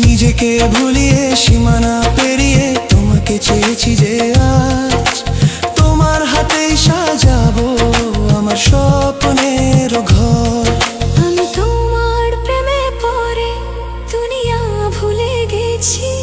নিজেকে ভুলিয়ে সীমানা পেরিয়ে তোমাকে চেয়েছি যে আজ তোমার হাতেই সাজাবো আমার স্বপ্নের ঘর। আমি তোমার প্রেমে পড়ে দুনিয়া ভুলে গেছি।